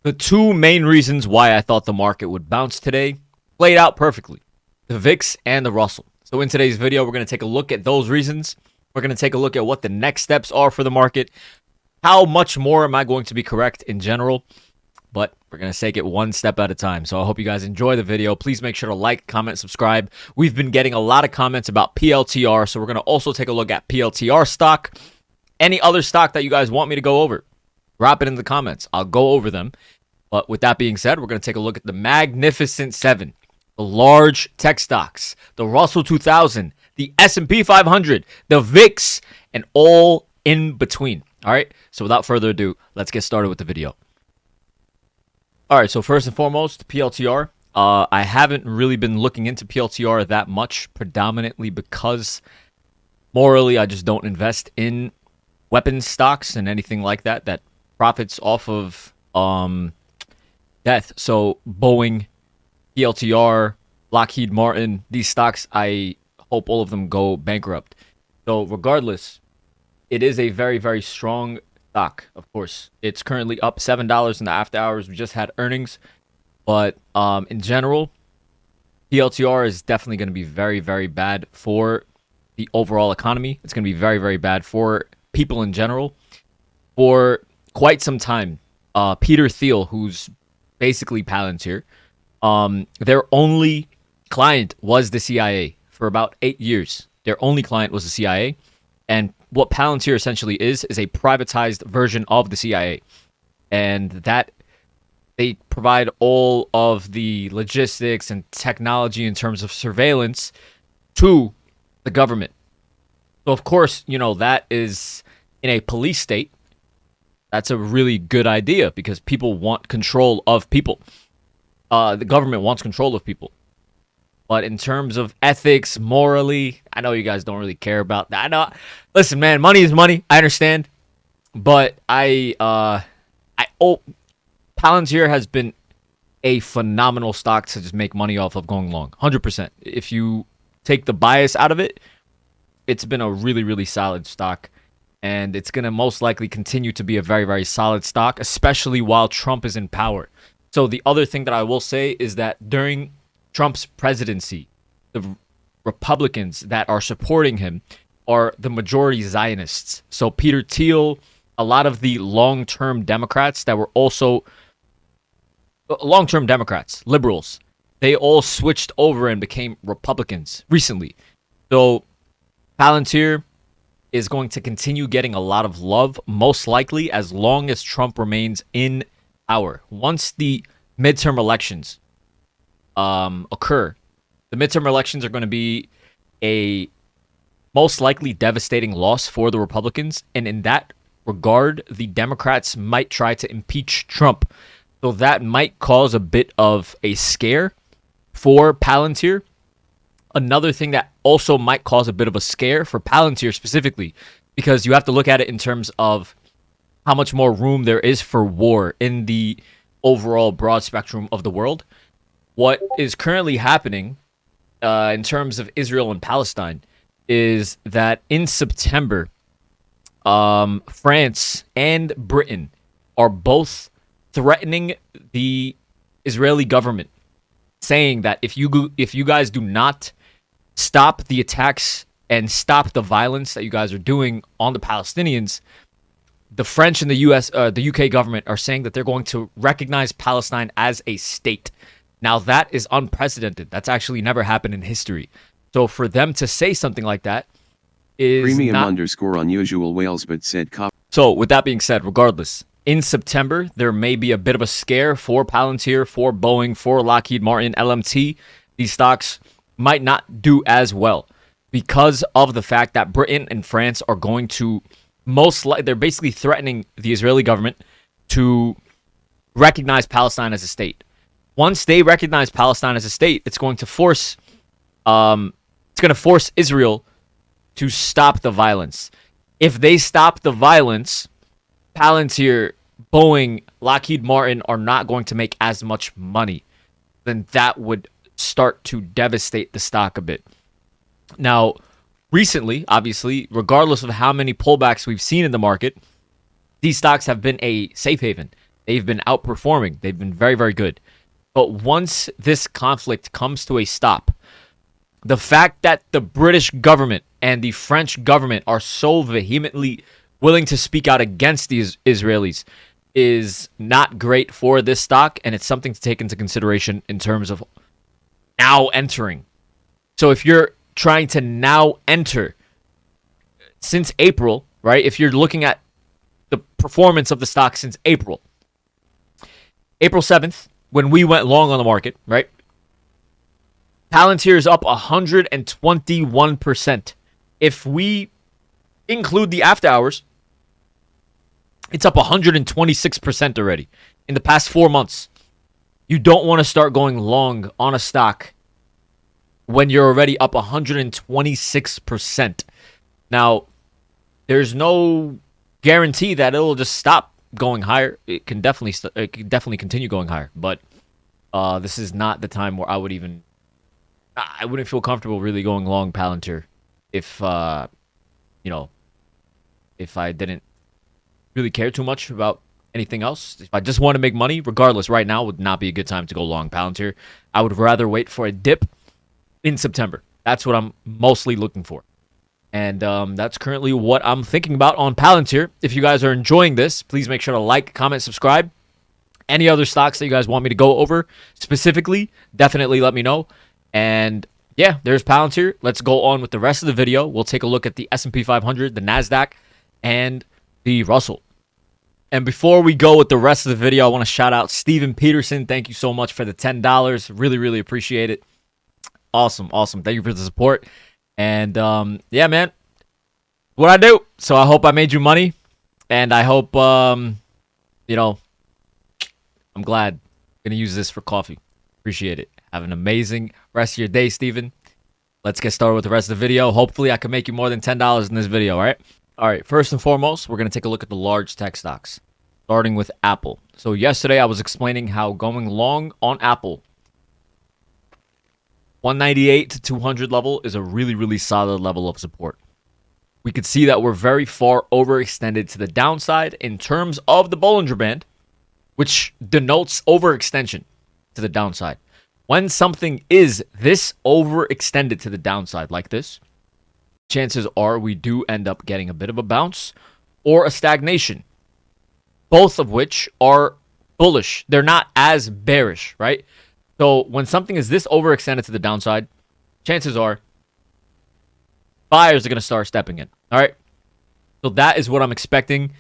The two main reasons why I thought the market would bounce today played out perfectly. The VIX and the Russell. So in today's video, we're going to take a look at those reasons. We're going to take a look at what the next steps are for the market. How much more am I going to be correct in general? But we're going to take it one step at a time. So I hope you guys enjoy the video. Please make sure to like, comment, subscribe. We've been getting a lot of comments about PLTR. So we're going to also take a look at PLTR stock. Any other stock that you guys want me to go over, drop it in the comments. I'll go over them. But with that being said, we're going to take a look at the Magnificent Seven, the large tech stocks, the Russell 2000, the SP500, the VIX, and all in between. All right. So without further ado, let's get started with the video. All right. So first and foremost, PLTR. I haven't really been looking into PLTR that much, predominantly because morally I just don't invest in weapons stocks and anything like that that profits off of death. So Boeing, PLTR, Lockheed Martin, these stocks, I hope all of them go bankrupt. So regardless, it is a very, very strong stock, of course. It's currently up $7 in the after hours. We just had earnings. But in general, PLTR is definitely going to be very, very bad for the overall economy. It's going to be very, very bad for people in general. For quite some time, Peter Thiel, who's basically Palantir, their only client was the CIA for about 8 years. Their only client was the CIA. And what Palantir essentially is a privatized version of the CIA. And that they provide all of the logistics and technology in terms of surveillance to the government. So, of course, you know, that is in a police state. That's a really good idea because people want control of people. The government wants control of people. But in terms of ethics, morally, I know you guys don't really care about that. I know. Listen, man, money is money. I understand. But Palantir has been a phenomenal stock to just make money off of going long. 100%. If you take the bias out of it, it's been a really, really solid stock. And it's going to most likely continue to be a very, very solid stock, especially while Trump is in power. So the other thing that I will say is that during Trump's presidency, the Republicans that are supporting him are the majority Zionists. So Peter Thiel, a lot of the long-term Democrats that were also long-term Democrats, liberals, they all switched over and became Republicans recently. So Palantir is going to continue getting a lot of love, most likely as long as Trump remains in power. Once the midterm elections occur, the midterm elections are going to be a most likely devastating loss for the Republicans. And in that regard, the Democrats might try to impeach Trump. So that might cause a bit of a scare for Palantir. Another thing that also might cause a bit of a scare for Palantir specifically, because you have to look at it in terms of how much more room there is for war in the overall broad spectrum of the world. What is currently happening in terms of Israel and Palestine is that in September, France and Britain are both threatening the Israeli government, saying that if you guys do not stop the attacks and stop the violence that you guys are doing on the Palestinians, the French and the UK government are saying that they're going to recognize Palestine as a state. Now that is unprecedented. That's actually never happened in history. So for them to say something like that is premium underscore unusual whales, but said cop. So with that being said, regardless, in September, there may be a bit of a scare for Palantir, for Boeing, for Lockheed Martin, LMT. These stocks might not do as well because of the fact that Britain and France are going to they're basically threatening the Israeli government to recognize Palestine as a state. Once they recognize Palestine as a state, it's going to force Israel to stop the violence. If they stop the violence, Palantir, Boeing, Lockheed Martin are not going to make as much money. Then that would start to devastate the stock a bit. Now, recently, obviously, regardless of how many pullbacks we've seen in the market, these stocks have been a safe haven. They've been outperforming. They've been very, very good. But once this conflict comes to a stop, the fact that the British government and the French government are so vehemently willing to speak out against these Israelis is not great for this stock, and it's something to take into consideration in terms of now entering. So if you're trying to now enter since April, right? If you're looking at the performance of the stock since April 7th, when we went long on the market, right? Palantir is up 121%. If we include the after hours, it's up 126% already in the past 4 months. You don't want to start going long on a stock when you're already up 126%. Now, there's no guarantee that it'll just stop going higher. It can definitely continue going higher, but this is not the time where I wouldn't feel comfortable really going long Palantir if if I didn't really care too much about anything else. If I just want to make money, regardless, right now would not be a good time to go long Palantir. I would rather wait for a dip in September. That's what I'm mostly looking for. And that's currently what I'm thinking about on Palantir. If you guys are enjoying this, please make sure to like, comment, subscribe. Any other stocks that you guys want me to go over specifically, definitely let me know. And yeah, there's Palantir. Let's go on with the rest of the video. We'll take a look at the SP 500, the NASDAQ, and the Russell. And before we go with the rest of the video, I want to shout out Steven Peterson. Thank you so much for the $10. Really, really appreciate it. Awesome. Thank you for the support. And yeah, man, what I do. So I hope I made you money, and I hope I'm glad. Gonna use this for coffee. Appreciate it. Have an amazing rest of your day, Steven. Let's get started with the rest of the video. Hopefully, I can make you more than $10 in this video. All right. First and foremost, we're gonna take a look at the large tech stocks, starting with Apple. So yesterday, I was explaining how going long on Apple, 198 to 200 level is a really, really solid level of support. We could see that we're very far overextended to the downside in terms of the Bollinger Band, which denotes overextension to the downside. When something is this overextended to the downside like this, chances are we do end up getting a bit of a bounce or a stagnation, both of which are bullish. They're not as bearish, right? So when something is this overextended to the downside, chances are buyers are going to start stepping in. All right. So that is what I'm expecting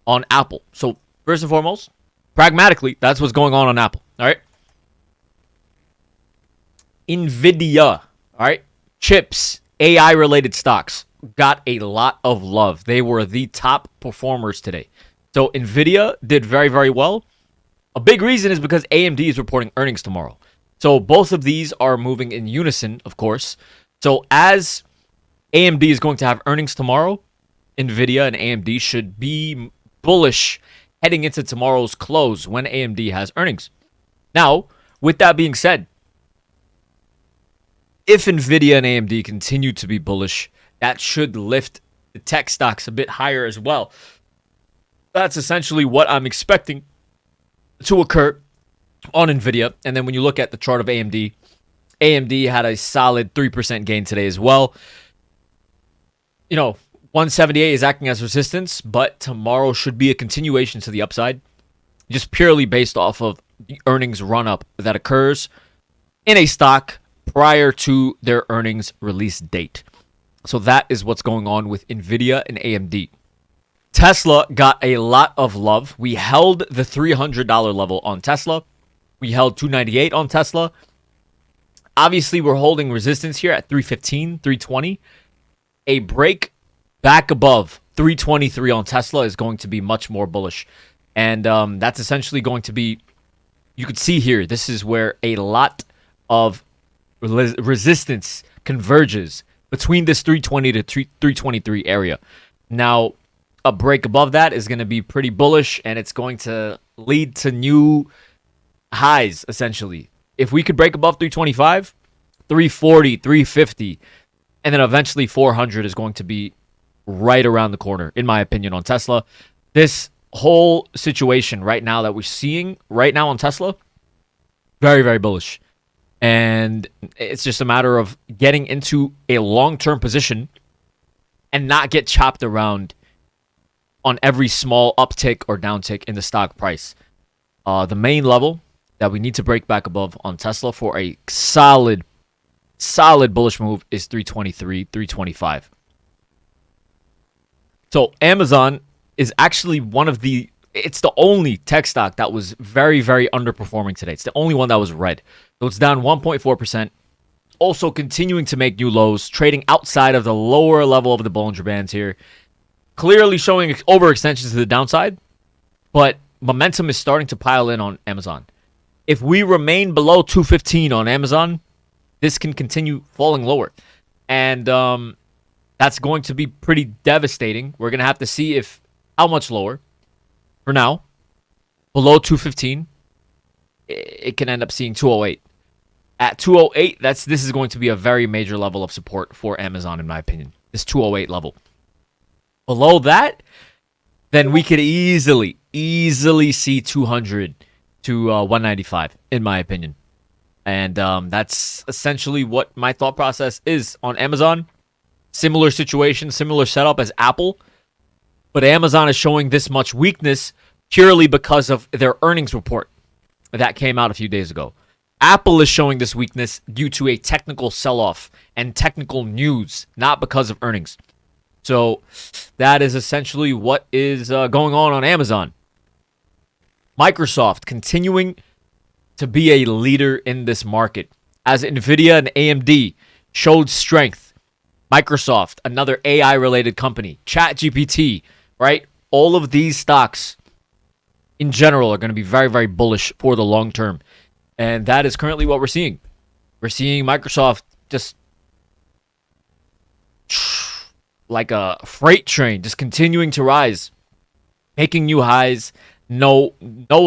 on Apple. So first and foremost, pragmatically, that's what's going on Apple. All right. NVDA. All right. Chips, AI related stocks got a lot of love. They were the top performers today. So NVIDIA did very, very well. A big reason is because AMD is reporting earnings tomorrow. So both of these are moving in unison, of course. So as AMD is going to have earnings tomorrow, NVIDIA and AMD should be bullish heading into tomorrow's close when AMD has earnings. Now, with that being said, if NVIDIA and AMD continue to be bullish, that should lift the tech stocks a bit higher as well. That's essentially what I'm expecting to occur on NVIDIA. And then when you look at the chart of AMD, AMD had a solid 3% gain today as well. 178 is acting as resistance, but tomorrow should be a continuation to the upside, just purely based off of the earnings run-up that occurs in a stock prior to their earnings release date. So that is what's going on with NVIDIA and AMD. Tesla got a lot of love. We held the $300 level on Tesla. We held 298 on Tesla. Obviously, we're holding resistance here at 315, 320. A break back above 323 on Tesla is going to be much more bullish. And that's essentially going to be, you could see here, this is where a lot of resistance converges between this 320 to 323 area. Now, a break above that is going to be pretty bullish, and it's going to lead to new highs, essentially. If we could break above 325, 340, 350, and then eventually 400 is going to be right around the corner, in my opinion, on Tesla. This whole situation right now that we're seeing right now on Tesla, very, very bullish. And it's just a matter of getting into a long-term position and not get chopped around on every small uptick or downtick in the stock price. The main level that we need to break back above on Tesla for a solid bullish move is 323, 325. So Amazon is actually it's the only tech stock that was very, very underperforming today. It's the only one that was red. So it's down 1.4%. Also continuing to make new lows, trading outside of the lower level of the Bollinger Bands here. Clearly showing overextensions to the downside, but momentum is starting to pile in on Amazon. If we remain below 215 on Amazon, this can continue falling lower. And that's going to be pretty devastating. We're going to have to see how much lower. For now, below 215, it can end up seeing 208. At 208, this is going to be a very major level of support for Amazon, in my opinion. This 208 level. Below that, then we could easily see 200 to 195, in my opinion. And that's essentially what my thought process is on Amazon. Similar situation, similar setup as Apple. But Amazon is showing this much weakness purely because of their earnings report that came out a few days ago. Apple is showing this weakness due to a technical sell-off and technical news, not because of earnings. So that is essentially what is going on Amazon. Microsoft continuing to be a leader in this market as NVIDIA and AMD showed strength. Microsoft, another AI-related company, ChatGPT, right? All of these stocks in general are going to be very, very bullish for the long term. And that is currently what we're seeing. We're seeing Microsoft just like a freight train, just continuing to rise, making new highs. No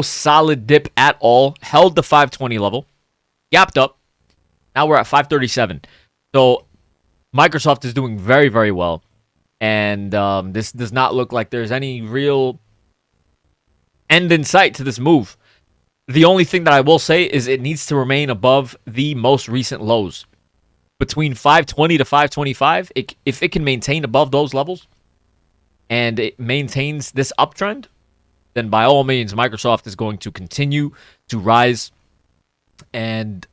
solid dip at all. Held the 520 level. Gapped up. Now we're at 537. So Microsoft is doing very, very well. And this does not look like there's any real end in sight to this move. The only thing that I will say is it needs to remain above the most recent lows. Between 520 to 525, if it can maintain above those levels and it maintains this uptrend, then by all means, Microsoft is going to continue to rise. And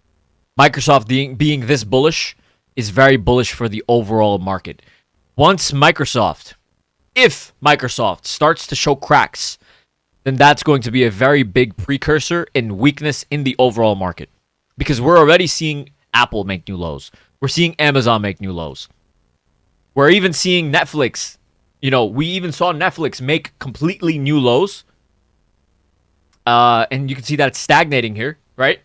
Microsoft being this bullish is very bullish for the overall market. If Microsoft starts to show cracks, then that's going to be a very big precursor in weakness in the overall market. Because we're already seeing Apple make new lows. We're seeing Amazon make new lows. We're even seeing Netflix. We even saw Netflix make completely new lows. And you can see that it's stagnating here, right?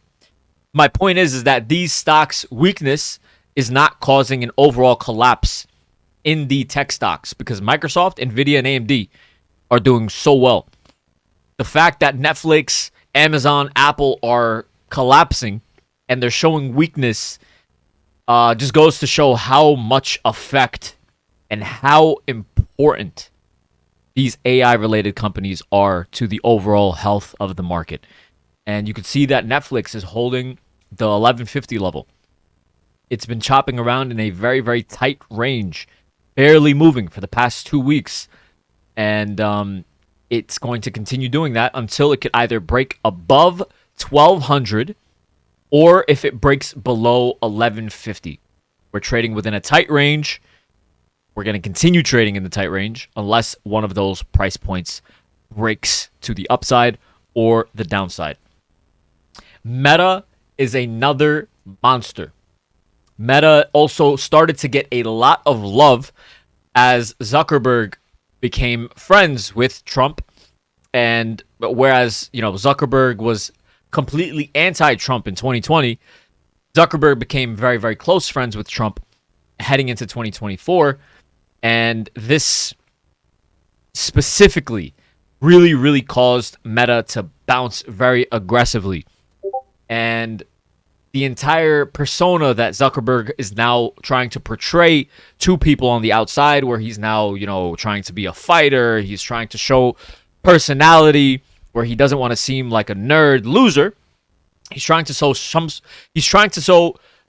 My point is that these stocks' weakness is not causing an overall collapse in the tech stocks because Microsoft, NVIDIA, and AMD are doing so well. The fact that Netflix, Amazon, Apple are collapsing and they're showing weakness just goes to show how much effect and how important these AI-related companies are to the overall health of the market. And you can see that Netflix is holding the 1150 level. It's been chopping around in a very, very tight range, barely moving for the past 2 weeks. And it's going to continue doing that until it could either break above 1200 or if it breaks below 1150. We're trading within a tight range. We're going to continue trading in the tight range unless one of those price points breaks to the upside or the downside. Meta is another monster. Meta also started to get a lot of love as Zuckerberg became friends with Trump. And whereas, Zuckerberg was completely anti-Trump in 2020, Zuckerberg became very, very close friends with Trump heading into 2024. And this specifically really, really caused Meta to bounce very aggressively. And the entire persona that Zuckerberg is now trying to portray to people on the outside, where he's now, trying to be a fighter, he's trying to show personality where he doesn't want to seem like a nerd loser. He's trying to show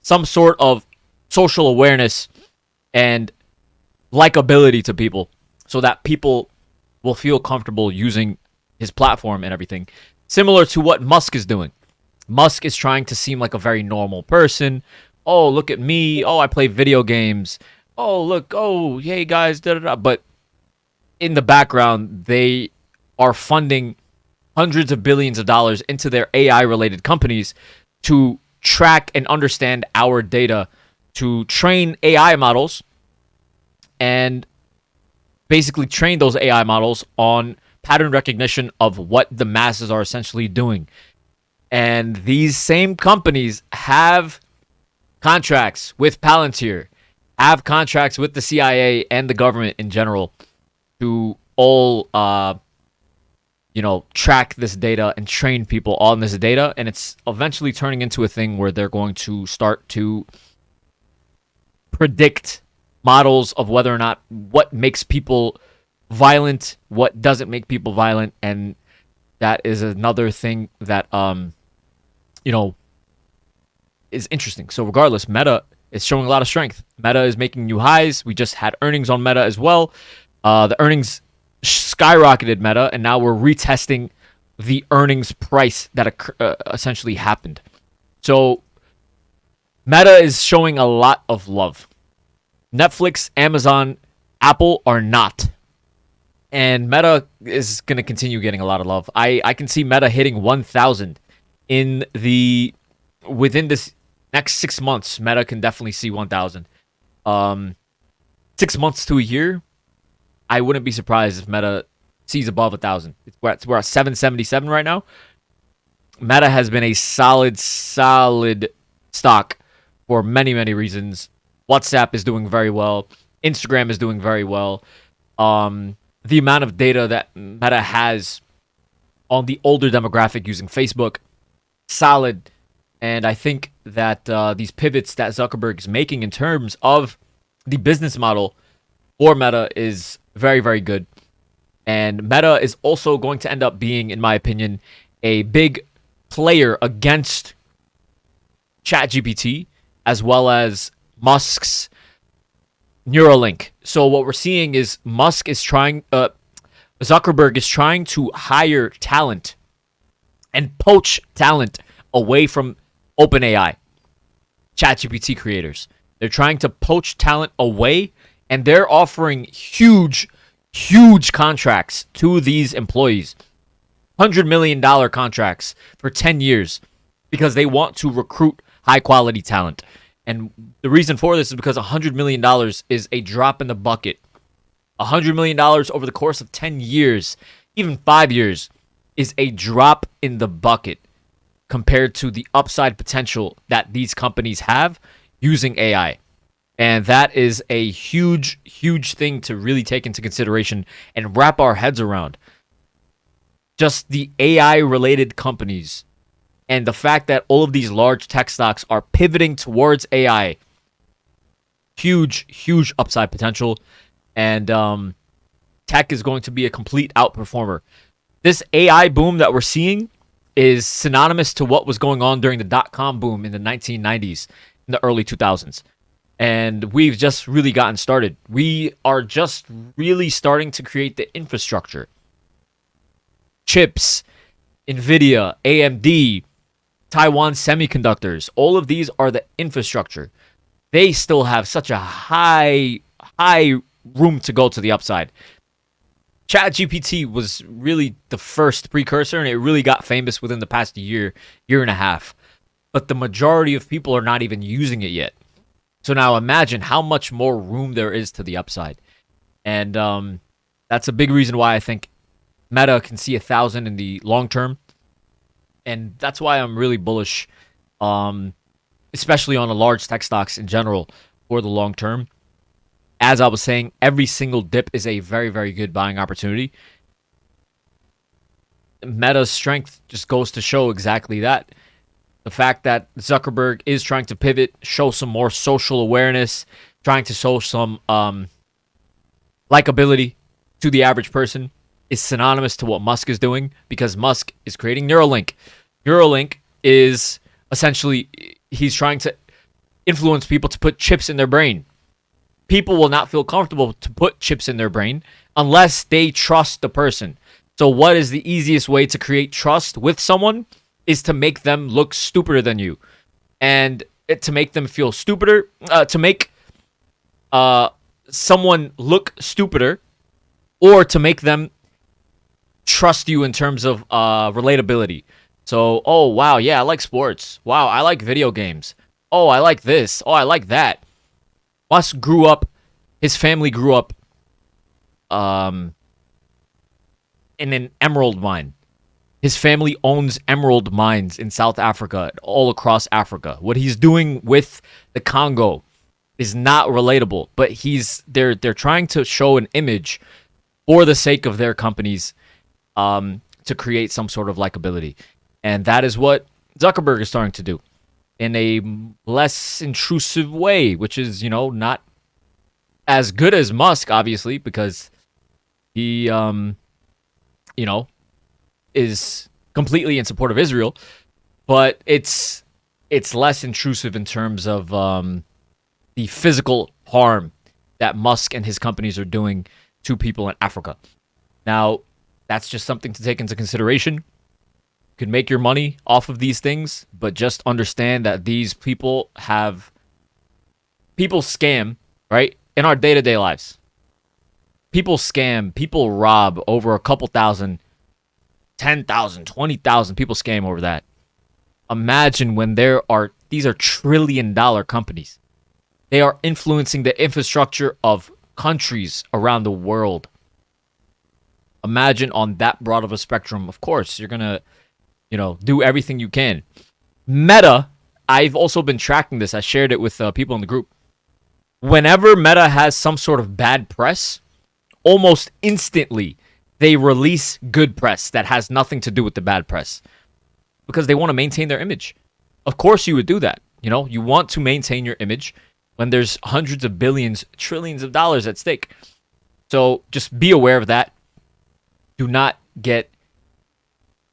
some sort of social awareness and likability to people so that people will feel comfortable using his platform and everything. Similar to what Musk is doing. Musk is trying to seem like a very normal person. Oh, look at me. Oh, I play video games. Oh, look. Oh, hey, guys. Da, da, da. But in the background, they are funding hundreds of billions of dollars into their AI-related companies to track and understand our data, to train AI models, and basically train those AI models on pattern recognition of what the masses are essentially doing. And these same companies have contracts with Palantir, have contracts with the CIA and the government in general to all, track this data and train people on this data. And it's eventually turning into a thing where they're going to start to predict models of whether or not what makes people violent, what doesn't make people violent. And that is another thing that, is interesting. So regardless, Meta is showing a lot of strength. Meta is making new highs. We just had earnings on Meta as well. The earnings skyrocketed Meta, and now we're retesting the earnings price that essentially happened. So Meta is showing a lot of love. Netflix, Amazon, Apple are not. And Meta is going to continue getting a lot of love. I can see Meta hitting 1,000 within this next 6 months. Meta can definitely see 1,000. 6 months to a year, I wouldn't be surprised if Meta sees above 1,000. We're at 777 right now. Meta has been a solid stock for many, many reasons. WhatsApp is doing very well. Instagram is doing very well. The amount of data that Meta has on the older demographic using Facebook, solid. And I think that these pivots that Zuckerberg is making in terms of the business model for Meta is very, very good. And Meta is also going to end up being, in my opinion, a big player against ChatGPT as well as Musk's Neuralink. So what we're seeing is Zuckerberg is trying to hire talent and poach talent away from OpenAI, ChatGPT creators. They're trying to poach talent away, and they're offering huge contracts to these employees. $100 million contracts for 10 years because they want to recruit high-quality talent. And the reason for this is because $100 million is a drop in the bucket. $100 million over the course of 10 years, even 5 years, is a drop in the bucket compared to the upside potential that these companies have using AI. And that is a huge thing to really take into consideration and wrap our heads around. Just the AI-related companies and the fact that all of these large tech stocks are pivoting towards AI. Huge upside potential. And tech is going to be a complete outperformer. This AI boom that we're seeing is synonymous to what was going on during the dot-com boom in the 1990s, in the early 2000s. And we've just really gotten started. We are just really starting to create the infrastructure. Chips, NVIDIA, AMD, Taiwan Semiconductors, all of these are the infrastructure. They still have such a high room to go to the upside. ChatGPT was really the first precursor, and it really got famous within the past year and a half. But the majority of people are not even using it yet. So now imagine how much more room there is to the upside. And that's a big reason why I think Meta can see 1,000 in the long term. And that's why I'm really bullish, especially on the large tech stocks in general for the long term. As I was saying, every single dip is a very, very good buying opportunity. Meta's strength just goes to show exactly that. The fact that Zuckerberg is trying to pivot, show some more social awareness, trying to show some likability to the average person is synonymous to what Musk is doing because Musk is creating Neuralink. Neuralink is essentially, he's trying to influence people to put chips in their brain. People will not feel comfortable to put chips in their brain unless they trust the person. So what is the easiest way to create trust with someone is to make them look stupider than you. And to make them feel stupider, to make someone look stupider, or to make them trust you in terms of relatability. So, oh, wow, yeah, I like sports. Wow, I like video games. Oh, I like this. Oh, I like that. Musk grew up, his family grew up in an emerald mine. His family owns emerald mines in South Africa, all across Africa. What he's doing with the Congo is not relatable, but they're trying to show an image for the sake of their companies to create some sort of likability. And that is what Zuckerberg is starting to do in a less intrusive way, which is, not as good as Musk, obviously, because he, is completely in support of Israel, but it's less intrusive in terms of the physical harm that Musk and his companies are doing to people in Africa. Now, that's just something to take into consideration. You can make your money off of these things, but just understand that these people scam, right? In our day-to-day lives. People scam, people rob over a couple thousand, 10,000, 20,000 people scam over that. Imagine when these are trillion-dollar companies. They are influencing the infrastructure of countries around the world. Imagine on that broad of a spectrum. Of course, you're going to, do everything you can. Meta, I've also been tracking this. I shared it with people in the group. Whenever Meta has some sort of bad press, almost instantly, they release good press that has nothing to do with the bad press because they want to maintain their image. Of course, you would do that. You want to maintain your image when there's hundreds of billions, trillions of dollars at stake. So just be aware of that. Do not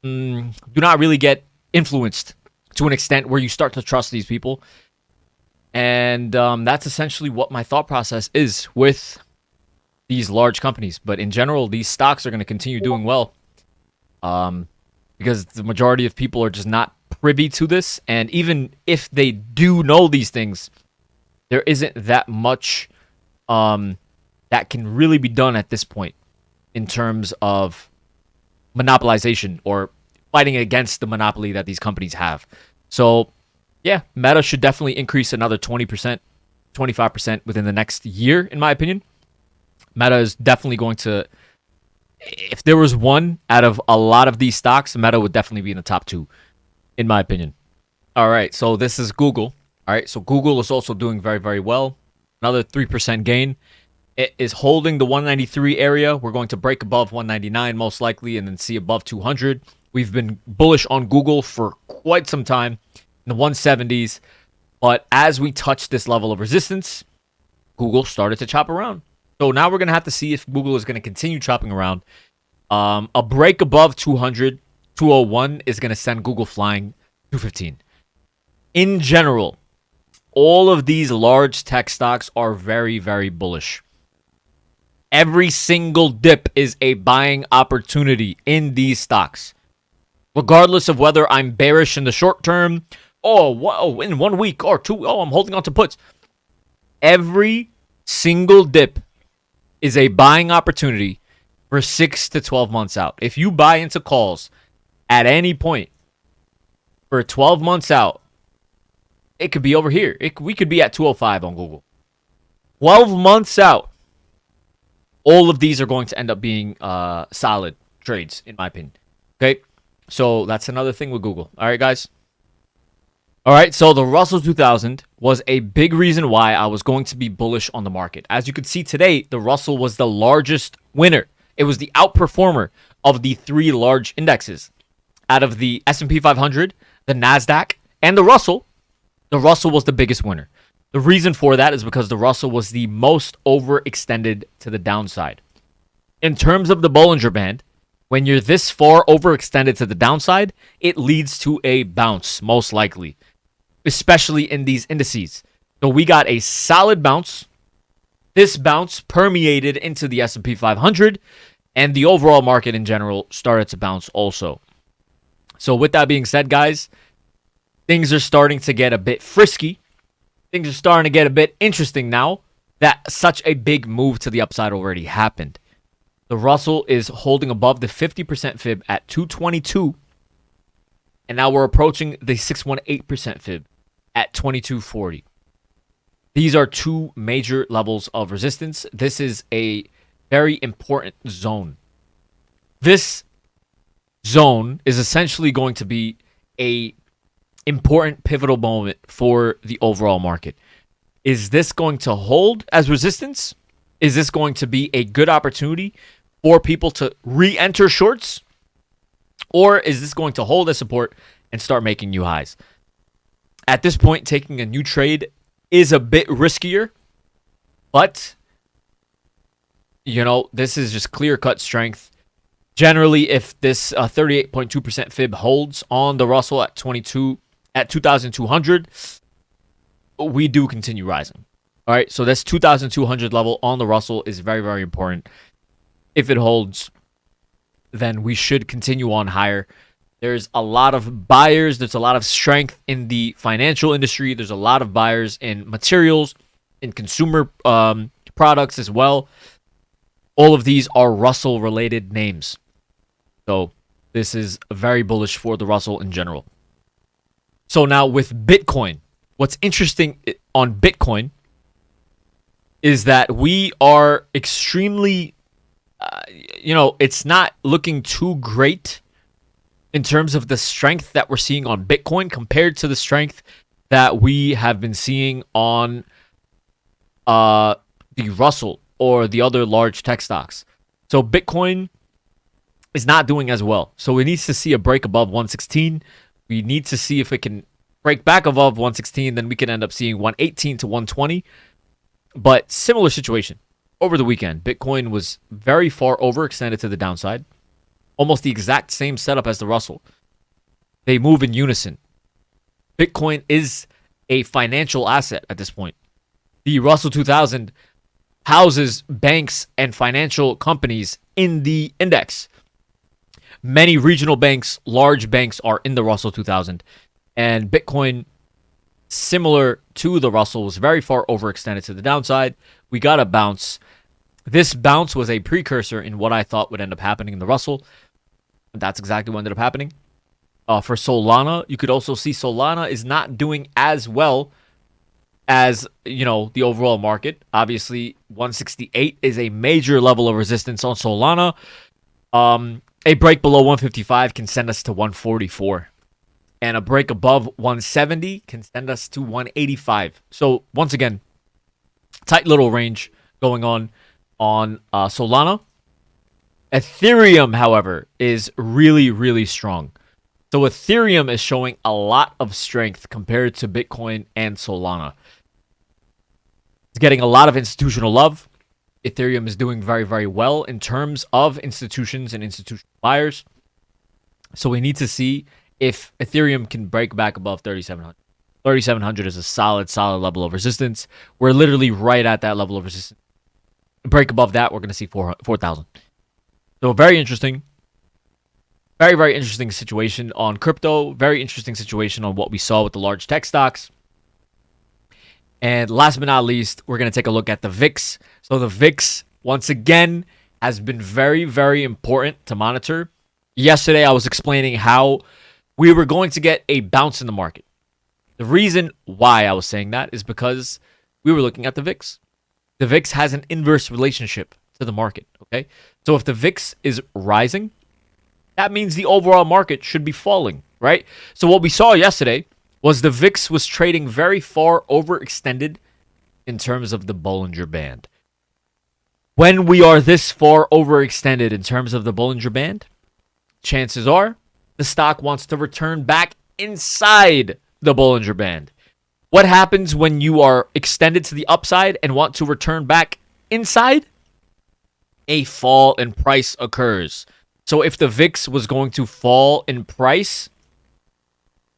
really get influenced to an extent where you start to trust these people. And that's essentially what my thought process is with these large companies. But in general, these stocks are going to continue doing well because the majority of people are just not privy to this. And even if they do know these things, there isn't that much that can really be done at this point in terms of monopolization or fighting against the monopoly that these companies have. So, yeah, Meta should definitely increase another 20%, 25% within the next year, in my opinion. Meta is definitely going to, if there was one out of a lot of these stocks, Meta would definitely be in the top two, in my opinion. All right, so this is Google. All right, so Google is also doing very, very well. Another 3% gain. It is holding the 193 area. We're going to break above 199 most likely and then see above 200. We've been bullish on Google for quite some time in the 170s. But as we touch this level of resistance, Google started to chop around. So now we're going to have to see if Google is going to continue chopping around. A break above 200, 201 is going to send Google flying 215. In general, all of these large tech stocks are very, very bullish. Every single dip is a buying opportunity in these stocks. Regardless of whether I'm bearish in the short term, in 1 week or two, I'm holding on to puts. Every single dip is a buying opportunity for 6 to 12 months out. If you buy into calls at any point for 12 months out, it could be over here. We could be at 205 on Google. 12 months out, all of these are going to end up being solid trades, in my opinion. Okay? So that's another thing with Google. All right, guys? All right, so the Russell 2000 was a big reason why I was going to be bullish on the market. As you can see today, the Russell was the largest winner. It was the outperformer of the three large indexes. Out of the SP 500, the NASDAQ, and the Russell was the biggest winner. The reason for that is because the Russell was the most overextended to the downside. In terms of the Bollinger Band, When you're this far overextended to the downside, it leads to a bounce, most likely, especially in these indices. So we got a solid bounce. This bounce permeated into the SP 500, and the overall market in general started to bounce also. So with that being said, guys, things are starting to get a bit frisky. Things are starting to get a bit interesting now that such a big move to the upside already happened. The Russell is holding above the 50% fib at 222. And now we're approaching the 618% fib at 2240. These are two major levels of resistance. This is a very important zone. This zone is essentially going to be a important pivotal moment for the overall market. Is this going to hold as resistance? Is this going to be a good opportunity for people to re-enter shorts? Or is this going to hold as support and start making new highs? At this point, taking a new trade is a bit riskier. But, you know, this is just clear-cut strength. Generally, if this 38.2% fib holds on the Russell at 2,200, we do continue rising. All right, so this 2,200 level on the Russell is very, very important. If it holds, then we should continue on higher. There's a lot of buyers. There's a lot of strength in the financial industry. There's a lot of buyers in materials, in consumer products as well. All of these are Russell-related names. So this is very bullish for the Russell in general. So now with Bitcoin, what's interesting on Bitcoin is that we are extremely, it's not looking too great in terms of the strength that we're seeing on Bitcoin compared to the strength that we have been seeing on the Russell or the other large tech stocks. So Bitcoin is not doing as well. So we need to see a break above 116. We need to see if it can break back above 116. Then we can end up seeing 118 to 120. But similar situation over the weekend. Bitcoin was very far overextended to the downside. Almost the exact same setup as the Russell. They move in unison. Bitcoin is a financial asset at this point. The Russell 2000 houses banks and financial companies in the index. Many regional banks, large banks are in the Russell 2000. And Bitcoin, similar to the Russell, was very far overextended to the downside. We got a bounce. This bounce was a precursor in what I thought would end up happening in the Russell. That's exactly what ended up happening. For Solana, you could also see Solana is not doing as well as, the overall market. Obviously, 168 is a major level of resistance on Solana. A break below 155 can send us to 144. And a break above 170 can send us to 185. So, once again, tight little range going on Solana. Ethereum, however, is really, really strong. So Ethereum is showing a lot of strength compared to Bitcoin and Solana. It's getting a lot of institutional love. Ethereum is doing very, very well in terms of institutions and institutional buyers. So we need to see if Ethereum can break back above 3,700. 3,700 is a solid level of resistance. We're literally right at that level of resistance. Break above that, we're going to see 4,000. So very interesting. Very, very interesting situation on crypto. Very interesting situation on what we saw with the large tech stocks. And last but not least, we're going to take a look at the VIX. So the VIX, once again, has been very, very important to monitor. Yesterday, I was explaining how we were going to get a bounce in the market. The reason why I was saying that is because we were looking at the VIX. The VIX has an inverse relationship to the market, okay? So if the VIX is rising, that means the overall market should be falling, right? So what we saw yesterday was the VIX was trading very far overextended in terms of the Bollinger Band. When we are this far overextended in terms of the Bollinger Band, chances are the stock wants to return back inside the Bollinger Band. What happens when you are extended to the upside and want to return back inside? A fall in price occurs. So if the VIX was going to fall in price,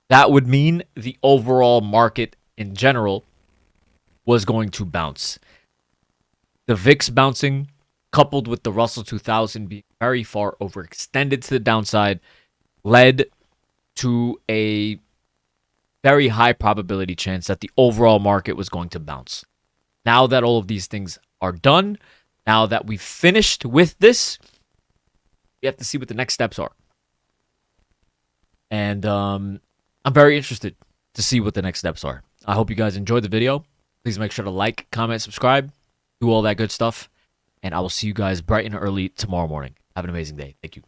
that would mean the overall market in general was going to bounce. The VIX bouncing, coupled with the Russell 2000 being very far overextended to the downside, led to a very high probability chance that the overall market was going to bounce. Now that all of these things are done, now that we've finished with this, we have to see what the next steps are. And I'm very interested to see what the next steps are. I hope you guys enjoyed the video. Please make sure to like, comment, subscribe, do all that good stuff. And I will see you guys bright and early tomorrow morning. Have an amazing day. Thank you.